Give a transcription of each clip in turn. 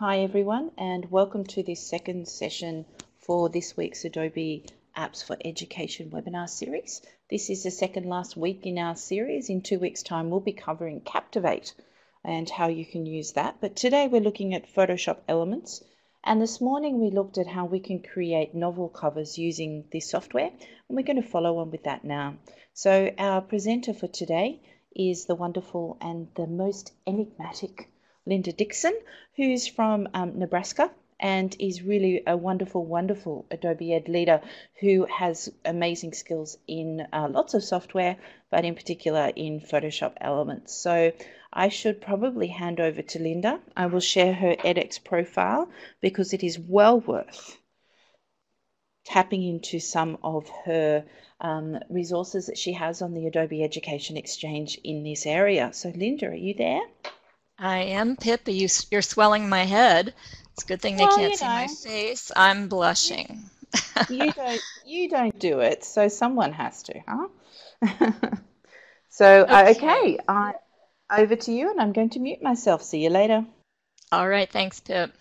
Hi everyone, and welcome to this second session for this week's Adobe Apps for Education webinar series. This is the second last week in our series. In 2 weeks' time we'll be covering Captivate and how you can use that. But today we're looking at Photoshop Elements, and this morning we looked at how we can create novel covers using this software, and we're going to follow on with that now. So our presenter for today is the wonderful and the most enigmatic Linda Dixon, who's from Nebraska and is really a wonderful Adobe Ed leader who has amazing skills in lots of software, but in particular in Photoshop Elements. So I should probably hand over to Linda. I will share her edX profile because it is well worth tapping into some of her resources that she has on the Adobe Education Exchange in this area. So Linda, are you there? I am, Pip. You're swelling my head. It's a good thing they can't see my face. I'm blushing. You don't do it, so someone has to, huh? So, okay, over to you, and I'm going to mute myself. See you later. All right, thanks, Pip.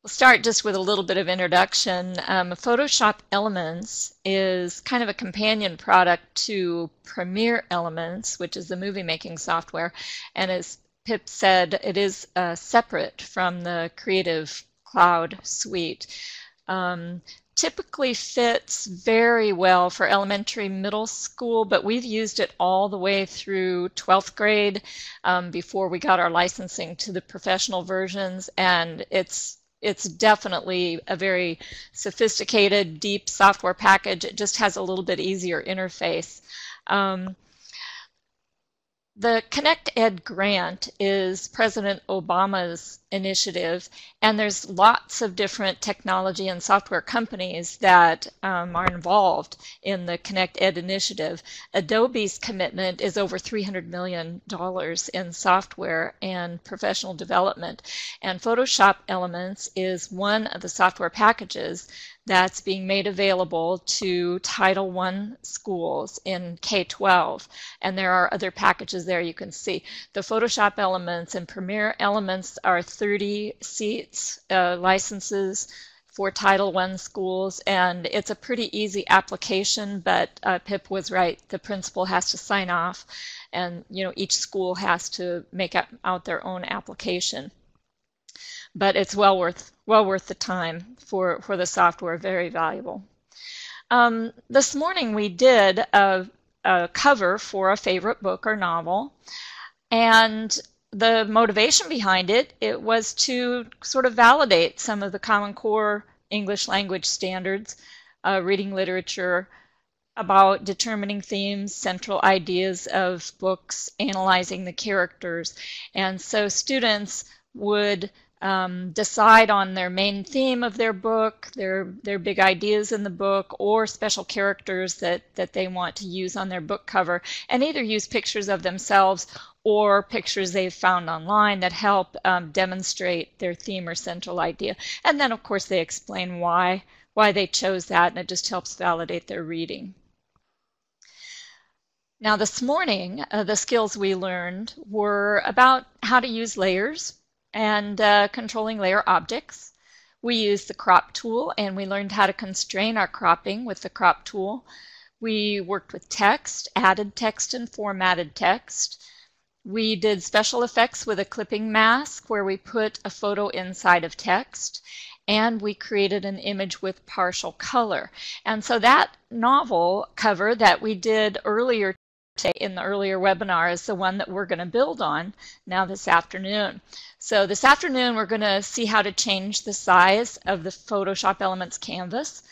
We'll start just with a little bit of introduction. Photoshop Elements is kind of a companion product to Premiere Elements, which is the movie-making software. And as Pip said, it is separate from the Creative Cloud suite. Typically fits very well for elementary, middle school, but we've used it all the way through 12th grade before we got our licensing to the professional versions, and it's definitely a very sophisticated, deep software package. It just has a little bit easier interface. The Connect Ed grant is President Obama's initiative, and there's lots of different technology and software companies that are involved in the Connect Ed initiative. Adobe's commitment is over $300 million in software and professional development, and Photoshop Elements is one of the software packages that's being made available to Title I schools in K-12. And there are other packages there you can see. The Photoshop Elements and Premiere Elements are 30 seats, licenses for Title I schools, and it's a pretty easy application, but Pip was right. The principal has to sign off, and each school has to make out their own application. But it's well worth the time for the software. Very valuable. This morning we did a cover for a favorite book or novel, and the motivation behind it was to sort of validate some of the Common Core English language standards, reading literature, about determining themes, central ideas of books, analyzing the characters, and so students would decide on their main theme of their book, their big ideas in the book, or special characters that they want to use on their book cover, and either use pictures of themselves or pictures they've found online that help demonstrate their theme or central idea. And then, of course, they explain why they chose that, and it just helps validate their reading. Now, this morning, the skills we learned were about how to use layers and controlling layer objects. We used the crop tool, and we learned how to constrain our cropping with the crop tool. We worked with text, added text, and formatted text. We did special effects with a clipping mask where we put a photo inside of text, and we created an image with partial color. And so that novel cover that we did earlier today in the earlier webinar is the one that we're going to build on now this afternoon. So this afternoon we're going to see how to change the size of the Photoshop Elements canvas.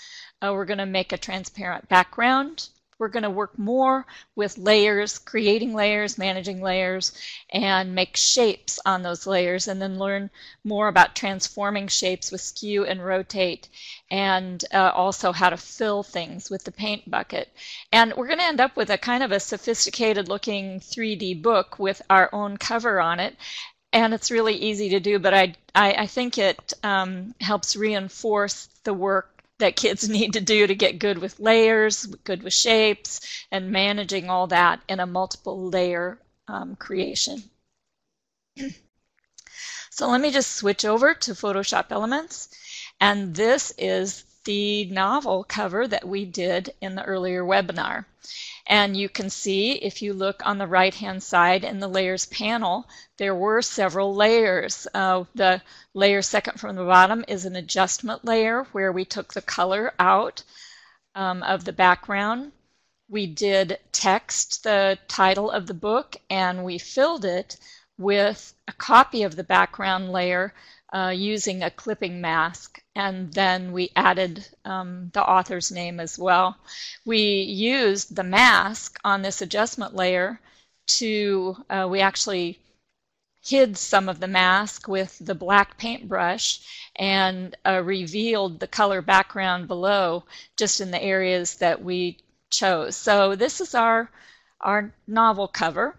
We're going to make a transparent background. We're going to work more with layers, creating layers, managing layers, and make shapes on those layers, and then learn more about transforming shapes with skew and rotate, and also how to fill things with the paint bucket. And we're going to end up with a kind of a sophisticated looking 3D book with our own cover on it. And it's really easy to do, but I think it helps reinforce the work that kids need to do to get good with layers, good with shapes, and managing all that in a multiple layer creation. So let me just switch over to Photoshop Elements, and this is the novel cover that we did in the earlier webinar. And you can see, if you look on the right-hand side in the Layers panel, there were several layers. The layer second from the bottom is an adjustment layer where we took the color out of the background. We did text, the title of the book, and we filled it with a copy of the background layer using a clipping mask, and then we added the author's name as well. We used the mask on this adjustment layer to, we actually hid some of the mask with the black paintbrush and revealed the color background below just in the areas that we chose. So this is our novel cover,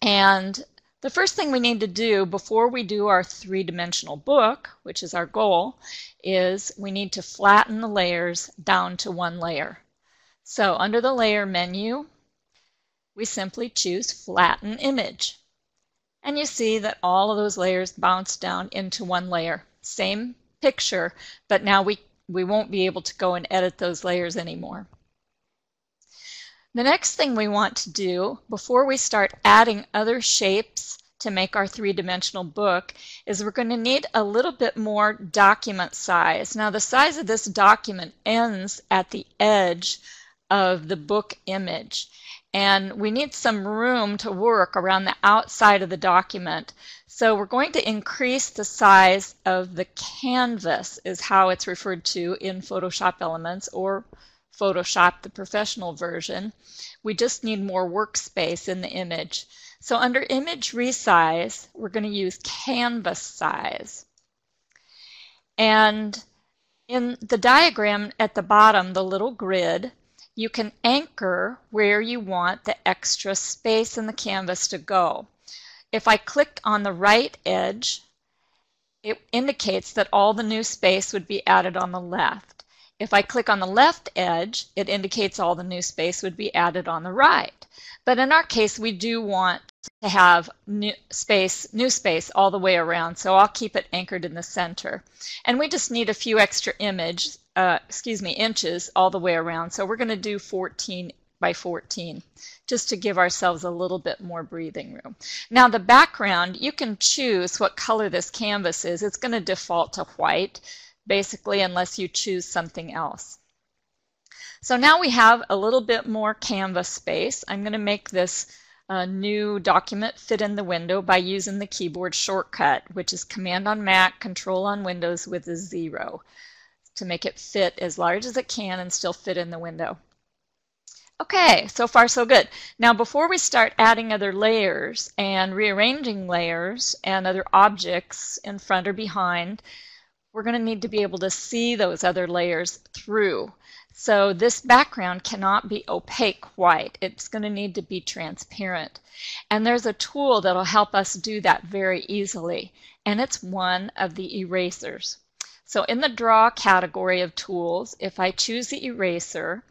and the first thing we need to do before we do our three-dimensional book, which is our goal, is we need to flatten the layers down to one layer. So under the layer menu, we simply choose Flatten Image. And you see that all of those layers bounce down into one layer. Same picture, but now we won't be able to go and edit those layers anymore. The next thing we want to do before we start adding other shapes to make our three-dimensional book is we're going to need a little bit more document size. Now the size of this document ends at the edge of the book image, and we need some room to work around the outside of the document. So we're going to increase the size of the canvas, is how it's referred to in Photoshop Elements or Photoshop, the professional version. We just need more workspace in the image. So under Image Resize, we're going to use Canvas Size. And in the diagram at the bottom, the little grid, you can anchor where you want the extra space in the canvas to go. If I clicked on the right edge, it indicates that all the new space would be added on the left. If I click on the left edge, it indicates all the new space would be added on the right. But in our case, we do want to have new space all the way around, so I'll keep it anchored in the center. And we just need a few extra inches all the way around. So we're going to do 14 by 14 just to give ourselves a little bit more breathing room. Now the background, you can choose what color this canvas is. It's going to default to white, basically, unless you choose something else. So now we have a little bit more canvas space. I'm going to make this new document fit in the window by using the keyboard shortcut, which is Command on Mac, Control on Windows with a 0, to make it fit as large as it can and still fit in the window. Okay, so far so good. Now before we start adding other layers and rearranging layers and other objects in front or behind, we're going to need to be able to see those other layers through. So this background cannot be opaque white. It's going to need to be transparent. And there's a tool that will help us do that very easily, and it's one of the erasers. So in the Draw category of tools, if I choose the eraser,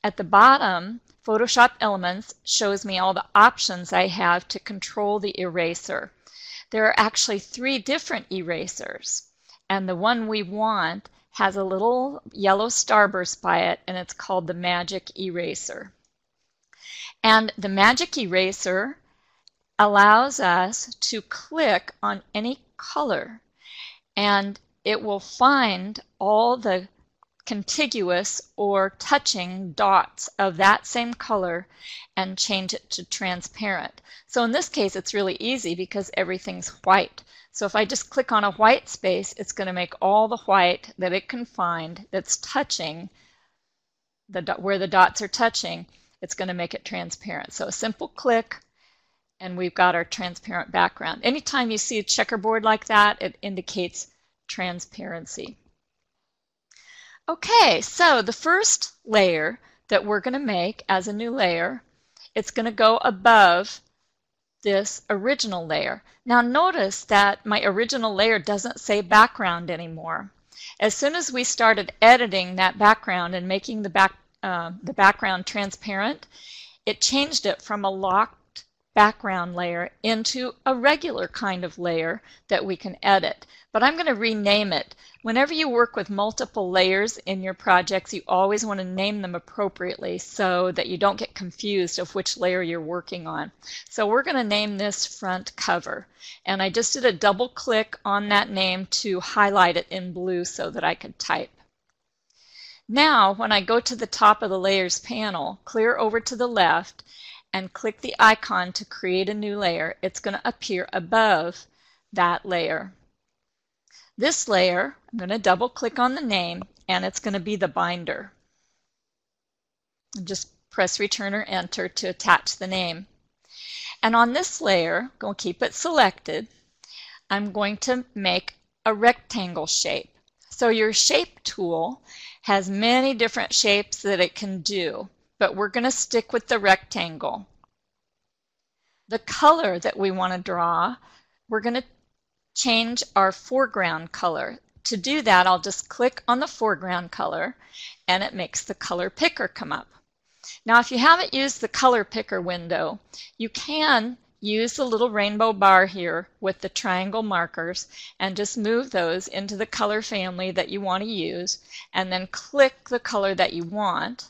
at the bottom, Photoshop Elements shows me all the options I have to control the eraser. There are actually 3 different erasers, and the one we want has a little yellow starburst by it, and it's called the Magic Eraser. And the Magic Eraser allows us to click on any color, and it will find all the contiguous or touching dots of that same color and change it to transparent. So in this case, it's really easy because everything's white. So if I just click on a white space, it's going to make all the white that it can find that's touching, where the dots are touching, it's going to make it transparent. So a simple click, and we've got our transparent background. Anytime you see a checkerboard like that, it indicates transparency. Okay, so the first layer that we're going to make as a new layer, it's going to go above this original layer. Now notice that my original layer doesn't say background anymore. As soon as we started editing that background and making the background transparent, it changed it from a locked background layer into a regular kind of layer that we can edit. But I'm going to rename it. Whenever you work with multiple layers in your projects, you always want to name them appropriately so that you don't get confused of which layer you're working on. So we're going to name this front cover. And I just did a double click on that name to highlight it in blue so that I could type. Now, when I go to the top of the Layers panel, clear over to the left, and click the icon to create a new layer, it's going to appear above that layer. This layer, I'm going to double click on the name, and it's going to be the binder. And just press Return or Enter to attach the name. And on this layer, I'm going to keep it selected. I'm going to make a rectangle shape. So your Shape tool has many different shapes that it can do, but we're going to stick with the rectangle. The color that we want to draw, we're going to change our foreground color. To do that, I'll just click on the foreground color and it makes the color picker come up. Now, if you haven't used the color picker window, you can use the little rainbow bar here with the triangle markers and just move those into the color family that you want to use and then click the color that you want.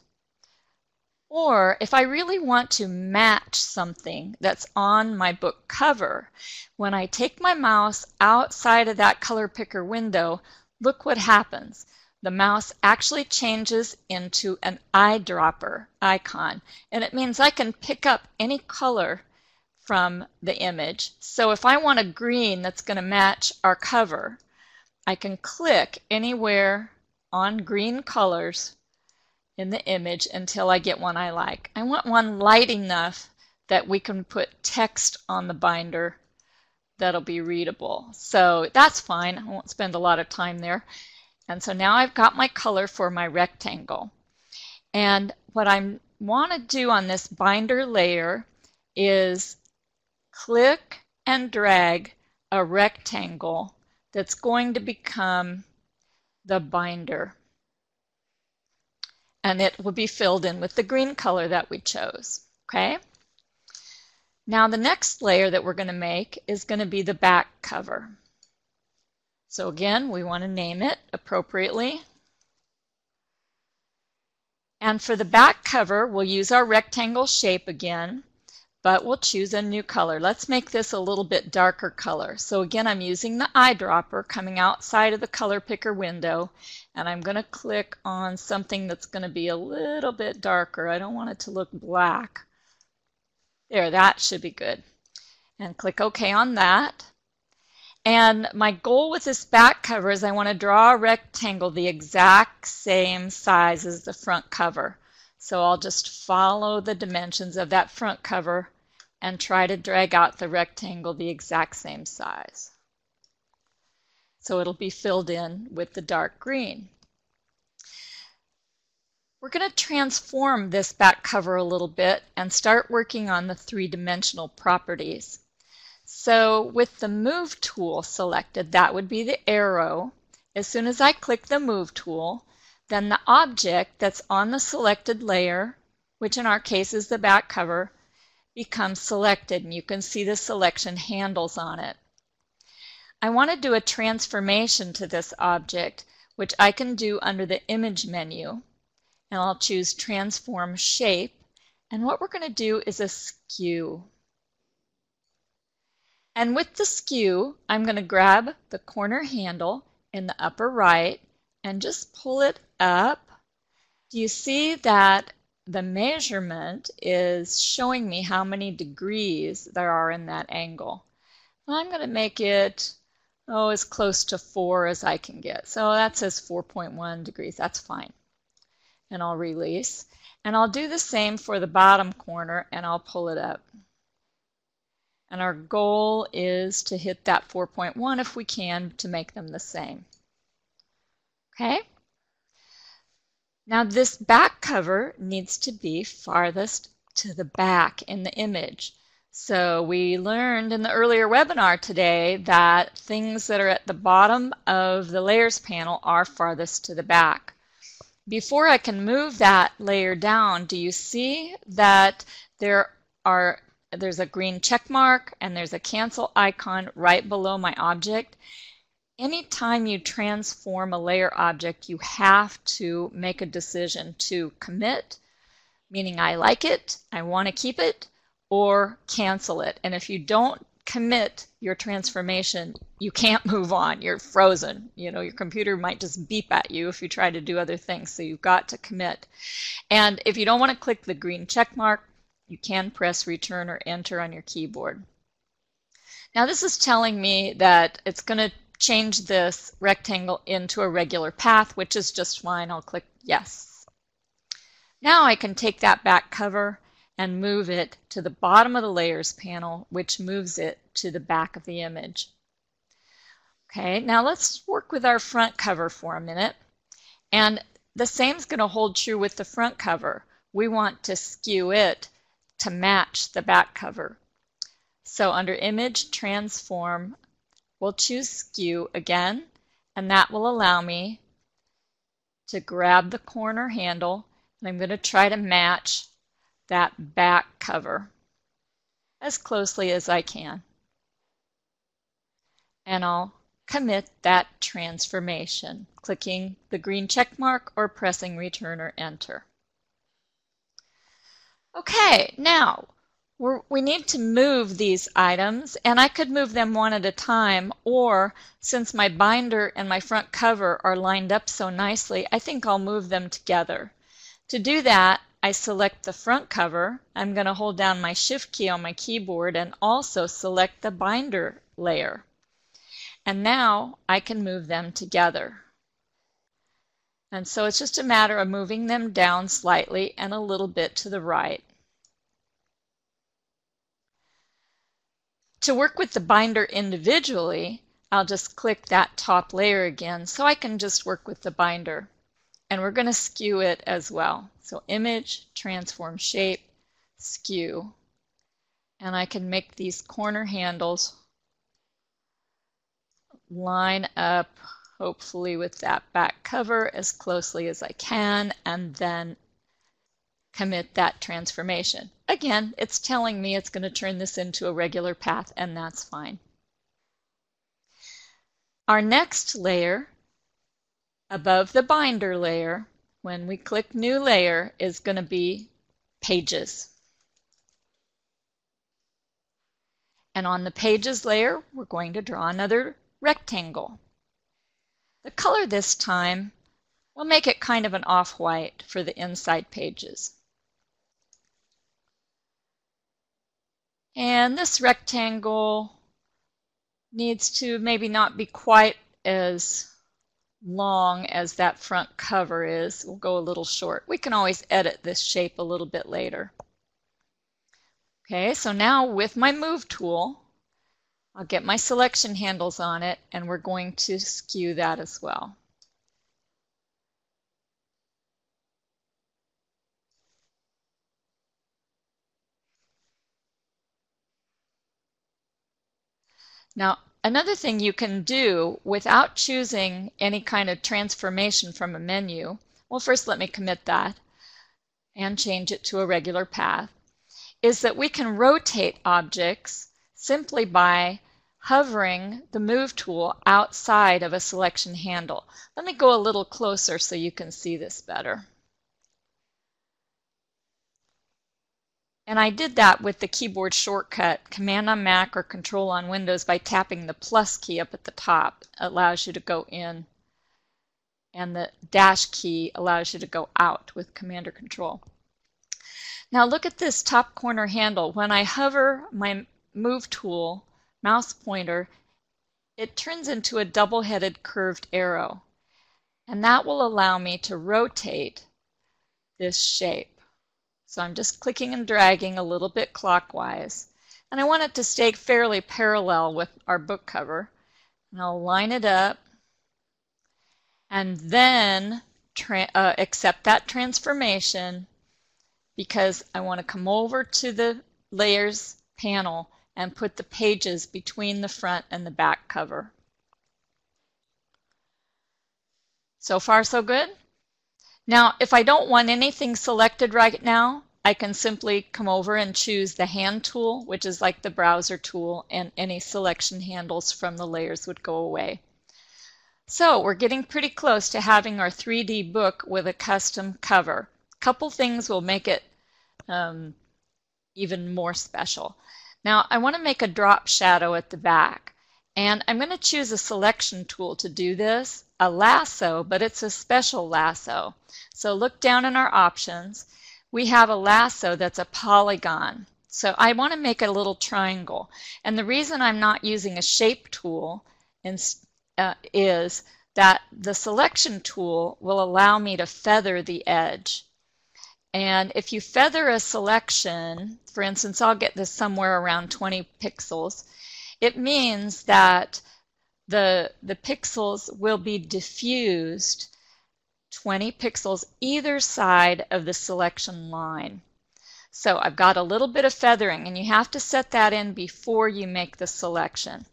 Or if I really want to match something that's on my book cover, when I take my mouse outside of that color picker window, look what happens. The mouse actually changes into an eyedropper icon, and it means I can pick up any color from the image. So if I want a green that's going to match our cover, I can click anywhere on green colors in the image until I get one I like. I want one light enough that we can put text on the binder that'll be readable. So that's fine. I won't spend a lot of time there. And so now I've got my color for my rectangle. And what I want to do on this binder layer is click and drag a rectangle that's going to become the binder. And it will be filled in with the green color that we chose. Okay? Now the next layer that we're going to make is going to be the back cover. So again, we want to name it appropriately. And for the back cover, we'll use our rectangle shape again, but we'll choose a new color. Let's make this a little bit darker color. So again, I'm using the eyedropper coming outside of the color picker window, and I'm going to click on something that's going to be a little bit darker. I don't want it to look black. There, that should be good. And click OK on that. And my goal with this back cover is I want to draw a rectangle the exact same size as the front cover. So I'll just follow the dimensions of that front cover and try to drag out the rectangle the exact same size. So it'll be filled in with the dark green. We're going to transform this back cover a little bit and start working on the three-dimensional properties. So with the Move tool selected, that would be the arrow. As soon as I click the Move tool, then the object that's on the selected layer, which in our case is the back cover, becomes selected, and you can see the selection handles on it. I want to do a transformation to this object, which I can do under the Image menu, and I'll choose Transform Shape, and what we're going to do is a skew. And with the skew, I'm going to grab the corner handle in the upper right and just pull it up. Do you see that the measurement is showing me how many degrees there are in that angle? I'm going to make it, as close to 4 as I can get. So that says 4.1 degrees. That's fine. And I'll release. And I'll do the same for the bottom corner, and I'll pull it up. And our goal is to hit that 4.1 if we can to make them the same. Okay? Now this back cover needs to be farthest to the back in the image. So we learned in the earlier webinar today that things that are at the bottom of the Layers panel are farthest to the back. Before I can move that layer down, do you see that there are there's a green check mark and there's a cancel icon right below my object. Anytime you transform a layer object, you have to make a decision to commit, meaning I like it, I want to keep it, or cancel it. And if you don't commit your transformation, you can't move on. You're frozen. You know, your computer might just beep at you if you try to do other things. So you've got to commit. And if you don't want to click the green check mark, you can press return or enter on your keyboard. Now this is telling me that it's going to change this rectangle into a regular path, which is just fine. I'll click yes. Now I can take that back cover and move it to the bottom of the layers panel, which moves it to the back of the image. Okay, now let's work with our front cover for a minute. And the same is going to hold true with the front cover. We want to skew it to match the back cover. So under Image, Transform, we'll choose Skew again, and that will allow me to grab the corner handle, and I'm going to try to match that back cover as closely as I can. And I'll commit that transformation, clicking the green check mark or pressing return or enter. Okay, now we need to move these items, and I could move them one at a time, or since my binder and my front cover are lined up so nicely, I think I'll move them together. To do that, I select the front cover. I'm going to hold down my Shift key on my keyboard and also select the binder layer. And now I can move them together. And so it's just a matter of moving them down slightly and a little bit to the right. To work with the binder individually, I'll just click that top layer again so I can just work with the binder. And we're going to skew it as well. So Image, Transform Shape, Skew. And I can make these corner handles line up hopefully with that back cover as closely as I can, and then commit that transformation. Again, it's telling me it's going to turn this into a regular path, and that's fine. Our next layer above the binder layer, when we click New Layer, is going to be Pages. And on the Pages layer, we're going to draw another rectangle. The color this time, we'll make it kind of an off-white for the inside pages. And this rectangle needs to maybe not be quite as long as that front cover is. We'll go a little short. We can always edit this shape a little bit later. Okay, so now with my Move tool, I'll get my selection handles on it, and we're going to skew that as well. Now, another thing you can do without choosing any kind of transformation from a menu, well, first let me commit that and change it to a regular path, is that we can rotate objects simply by hovering the Move tool outside of a selection handle. Let me go a little closer so you can see this better. And I did that with the keyboard shortcut, Command on Mac or Control on Windows, by tapping the plus key up at the top. It allows you to go in, and the dash key allows you to go out with Command or Control. Now look at this top corner handle. When I hover my Move tool mouse pointer, it turns into a double-headed curved arrow, and that will allow me to rotate this shape. So I'm just clicking and dragging a little bit clockwise, and I want it to stay fairly parallel with our book cover, and I'll line it up and then accept that transformation, because I want to come over to the Layers panel and put the pages between the front and the back cover. So far, so good. Now, if I don't want anything selected right now, I can simply come over and choose the hand tool, which is like the browser tool, and any selection handles from the layers would go away. So we're getting pretty close to having our 3D book with a custom cover. A couple things will make it even more special. Now I want to make a drop shadow at the back, and I'm going to choose a selection tool to do this, a lasso, but it's a special lasso. So look down in our options. We have a lasso that's a polygon. So I want to make a little triangle, and the reason I'm not using a shape tool is that the selection tool will allow me to feather the edge. And if you feather a selection, for instance, I'll get this somewhere around 20 pixels, it means that the pixels will be diffused 20 pixels either side of the selection line. So I've got a little bit of feathering, and you have to set that in before you make the selection.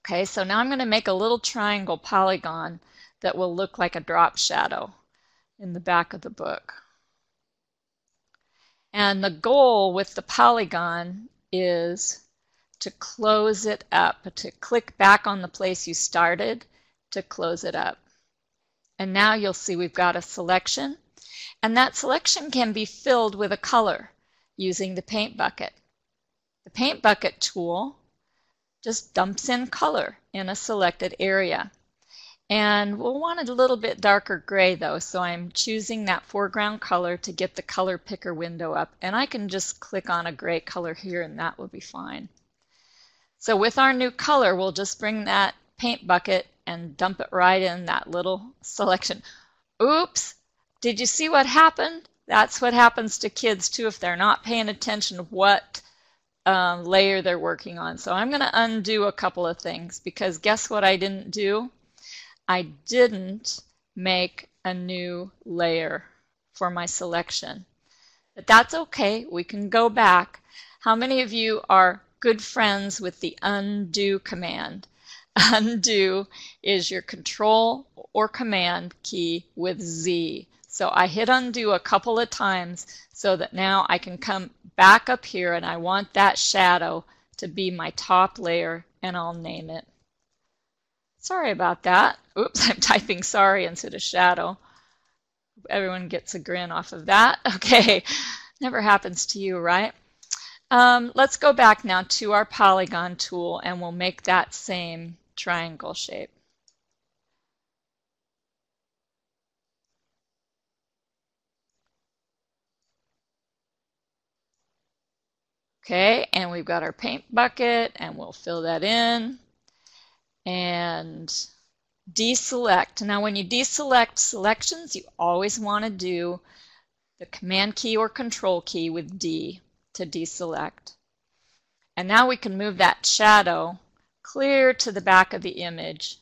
Okay, so now I'm going to make a little triangle polygon that will look like a drop shadow in the back of the book. And the goal with the polygon is to close it up, to click back on the place you started to close it up. And now you'll see we've got a selection, and that selection can be filled with a color using the paint bucket. The paint bucket tool just dumps in color in a selected area. And we'll want it a little bit darker gray though, so I'm choosing that foreground color to get the color picker window up, and I can just click on a gray color here and that will be fine. So with our new color, we'll just bring that paint bucket and dump it right in that little selection. Oops! Did you see what happened? That's what happens to kids too if they're not paying attention to what layer they're working on. So I'm going to undo a couple of things, because guess what I didn't do? I didn't make a new layer for my selection. But that's okay. We can go back. How many of you are good friends with the undo command? Undo is your control or command key with Z. So I hit undo a couple of times so that now I can come back up here, and I want that shadow to be my top layer, and I'll name it. Sorry about that. Oops, I'm typing sorry instead of shadow. Everyone gets a grin off of that. Okay, never happens to you, right? Let's go back now to our polygon tool, and we'll make that same triangle shape. Okay, and we've got our paint bucket, and we'll fill that in and deselect. Now when you deselect selections, you always want to do the command key or control key with D to deselect. And now we can move that shadow clear to the back of the image.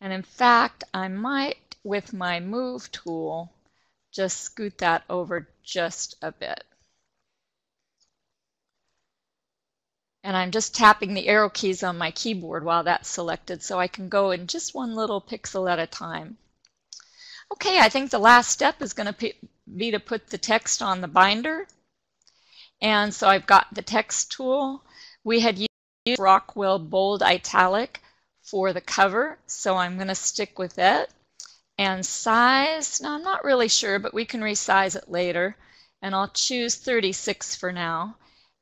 And in fact, I might, with my move tool, just scoot that over just a bit. And I'm just tapping the arrow keys on my keyboard while that's selected, so I can go in just one little pixel at a time. Okay, I think the last step is going to be to put the text on the binder. And so I've got the text tool. We had used Rockwell Bold Italic for the cover, so I'm going to stick with it. And size, now I'm not really sure, but we can resize it later. And I'll choose 36 for now.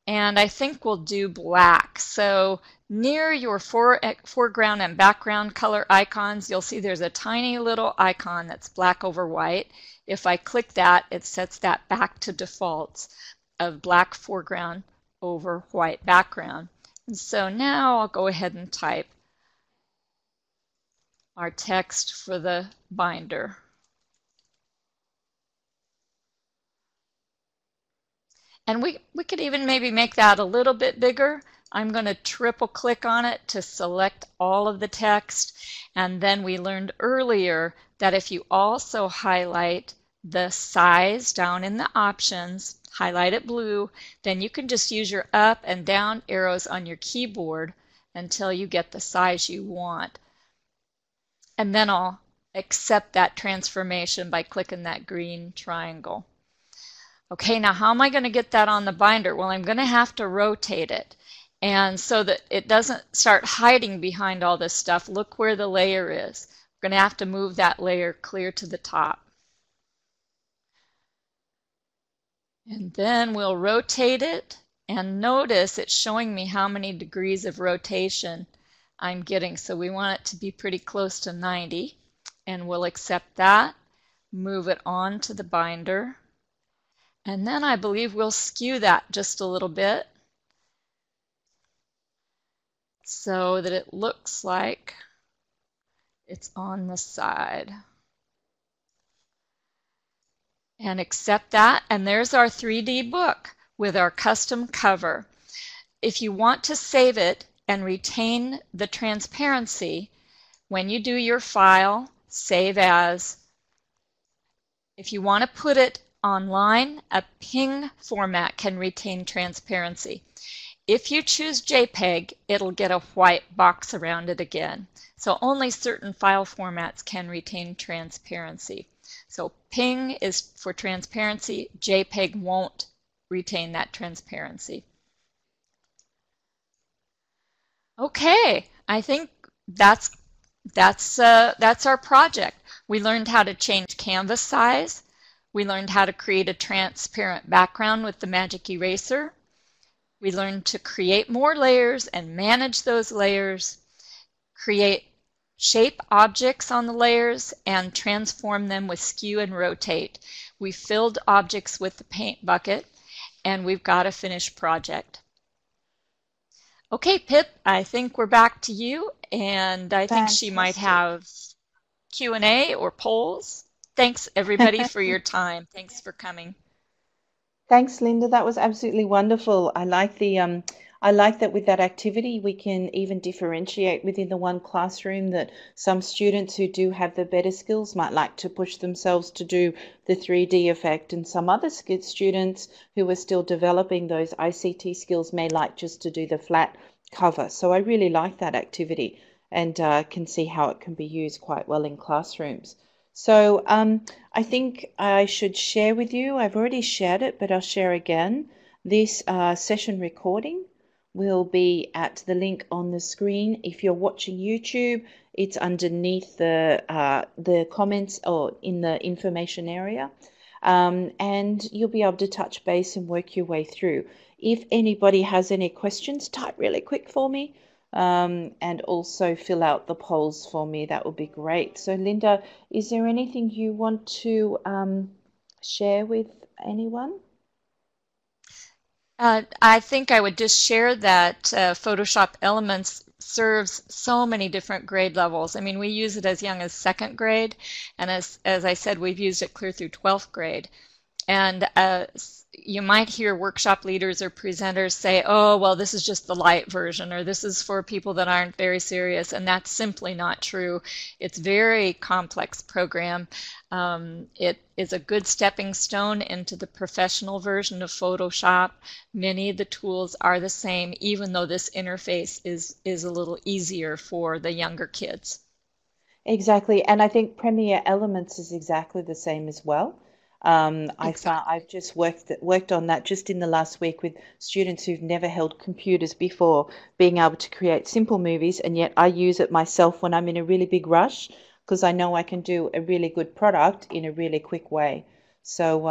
And I think we'll do black. So near your foreground and background color icons, you'll see there's a tiny little icon that's black over white. If I click that, it sets that back to defaults of black foreground over white background. And so now I'll go ahead and type our text for the binder. And we could even maybe make that a little bit bigger. I'm going to triple click on it to select all of the text. And then we learned earlier that if you also highlight the size down in the options, highlight it blue, then you can just use your up and down arrows on your keyboard until you get the size you want. And then I'll accept that transformation by clicking that green triangle. Okay, now how am I going to get that on the binder? Well, I'm going to have to rotate it. And so that it doesn't start hiding behind all this stuff, look where the layer is. We're going to have to move that layer clear to the top. And then we'll rotate it, and notice it's showing me how many degrees of rotation I'm getting. So we want it to be pretty close to 90, and we'll accept that, move it on to the binder. And then I believe we'll skew that just a little bit so that it looks like it's on the side. And accept that, and there's our 3D book with our custom cover. If you want to save it and retain the transparency, when you do your file, save as, if you want to put it online, a PNG format can retain transparency. If you choose JPEG, it'll get a white box around it again. So only certain file formats can retain transparency. So PNG is for transparency, JPEG won't retain that transparency. Okay, I think that's our project. We learned how to change canvas size. We learned how to create a transparent background with the magic eraser. We learned to create more layers and manage those layers, create shape objects on the layers, and transform them with skew and rotate. We filled objects with the paint bucket, and we've got a finished project. Okay, Pip, I think we're back to you, and I think she might have Q&A or polls. Thanks, everybody, for your time. Thanks for coming. Thanks, Linda. That was absolutely wonderful. I like that with that activity we can even differentiate within the one classroom, that some students who do have the better skills might like to push themselves to do the 3D effect, and some other students who are still developing those ICT skills may like just to do the flat cover. So I really like that activity, and can see how it can be used quite well in classrooms. So I think I should share with you, I've already shared it, but I'll share again. This session recording will be at the link on the screen. If you're watching YouTube, it's underneath the comments or in the information area. And you'll be able to touch base and work your way through. If anybody has any questions, type really quick for me. And also fill out the polls for me. That would be great. So Linda, is there anything you want to share with anyone? I think I would just share that Photoshop Elements serves so many different grade levels. I mean, we use it as young as 2nd grade, and as I said, we've used it clear through 12th grade. And you might hear workshop leaders or presenters say, oh, well, this is just the light version, or this is for people that aren't very serious, and that's simply not true. It's a very complex program. It is a good stepping stone into the professional version of Photoshop. Many of the tools are the same, even though this interface is a little easier for the younger kids. Exactly, and I think Premiere Elements is exactly the same as well. I've just worked on that just in the last week with students who've never held computers before, being able to create simple movies, and yet I use it myself when I'm in a really big rush, because I know I can do a really good product in a really quick way. So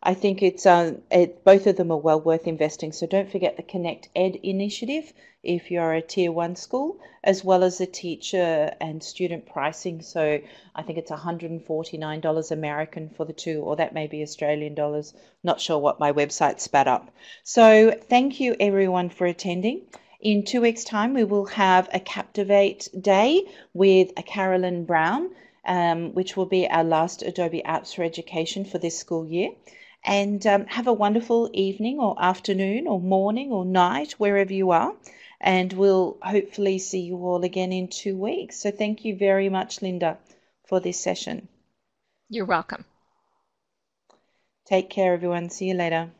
I think both of them are well worth investing. So don't forget the Connect Ed initiative if you're a Tier 1 school, as well as the teacher and student pricing. So I think it's $149 American for the two, or that may be Australian dollars. Not sure what my website spat up. So thank you everyone for attending. In 2 weeks' time, we will have a Captivate Day with a Carolyn Brown, which will be our last Adobe Apps for Education for this school year. And have a wonderful evening or afternoon or morning or night, wherever you are. And we'll hopefully see you all again in 2 weeks. So thank you very much, Linda, for this session. You're welcome. Take care, everyone. See you later.